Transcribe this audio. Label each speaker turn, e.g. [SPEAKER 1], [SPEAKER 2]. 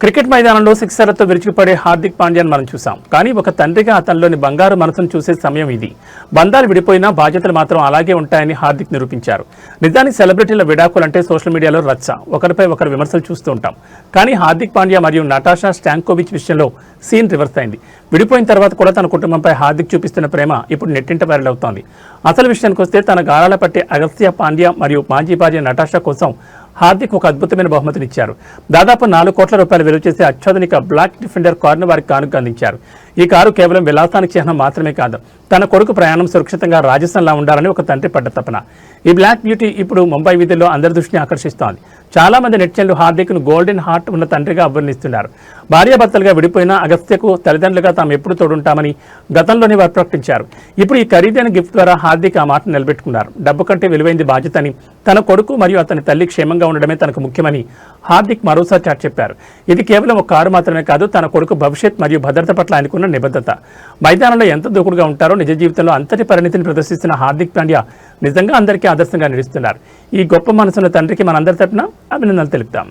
[SPEAKER 1] Cricket మైదానంలో సిక్సర్లతో విరుచుకుపడే హార్దిక్ పాండ్యాను మనం చూసాం. కానీ ఒక తండ్రిగా అతనిలోని బంగారు మనసును చూసే సమయం ఇది. బంధాలు విడిపోయినా బాధ్యతలు మాత్రం అలాగే ఉంటాయని హార్దిక్ నిరూపించారు. నిజానికి సెలబ్రిటీల విడాకులంటే సోషల్ మీడియాలో రచ్చ, ఒకరిపై ఒకరు విమర్శలు చూస్తూ ఉంటాం. కానీ హార్దిక్ పాండ్యా మరియు నటాషా స్టాంకోవిచ్ విషయంలో సీన్ రివర్స్ అయింది. విడిపోయిన తర్వాత కూడా తన కుటుంబంపై హార్దిక్ చూపిస్తున్న ప్రేమ ఇప్పుడు నెట్టింట వైరల్ అవుతోంది. అసలు విషయానికి వస్తే తన గారాల పట్టే అగస్త్య పాండ్యా మరియు మాజీ భార్య నటాషా కోసం హార్దిక్ ఒక అద్భుతమైన బహుమతినిచ్చారు. దాదాపు 4 కోట్ల రూపాయలు విలువ చేసే అత్యాధునిక బ్లాక్ డిఫెండర్ కారును వారికి కానుక అందించారు. ఈ కారు కేవలం విలాసానికి చిహ్నం మాత్రమే కాదు, తన కొడుకు ప్రయాణం సురక్షితంగా రాజస్థాన్లా ఉండాలని ఒక తండ్రి పడ్డ తపన. ఈ బ్లాక్ బ్యూటీ ఇప్పుడు ముంబై వీధుల్లో అందరి దృష్టిని ఆకర్షిస్తోంది. చాలా మంది నెటిజన్లు హార్దిక్ను గోల్డెన్ హార్ట్ ఉన్న తండ్రిగా అభివర్ణిస్తున్నారు. భార్యాభర్తలుగా విడిపోయిన అగస్త్యకు తల్లిదండ్రులుగా తాము ఎప్పుడు తోడుంటామని గతంలోనే వారు ప్రకటించారు. ఇప్పుడు ఈ ఖరీదైన గిఫ్ట్ ద్వారా హార్దిక్ ఆ మాటను నిలబెట్టుకున్నారు. డబ్బు కంటే విలువైంది బాధ్యత అని, తన కొడుకు మరియు అతని తల్లి క్షేమంగా ఉండడమే తనకు ముఖ్యమని హార్దిక్ మరోసారి చాటి చెప్పారు. ఇది కేవలం ఒక కారు మాత్రమే కాదు, తన కొడుకు భవిష్యత్ మరియు భద్రత పట్ల ఆయనకున్న నిబద్ధత. మైదానంలో ఎంత దూకుడుగా ఉంటారో నిజ జీవితంలో అంతటి పరిణితిని ప్రదర్శిస్తున్న హార్దిక్ పాండ్యా నిజంగా అందరికీ ఆదర్శంగా నిలుస్తున్నారు. ఈ గొప్ప మనసున్న తండ్రికి మనందరి తరపున అభినందనలు తెలుపుతాం.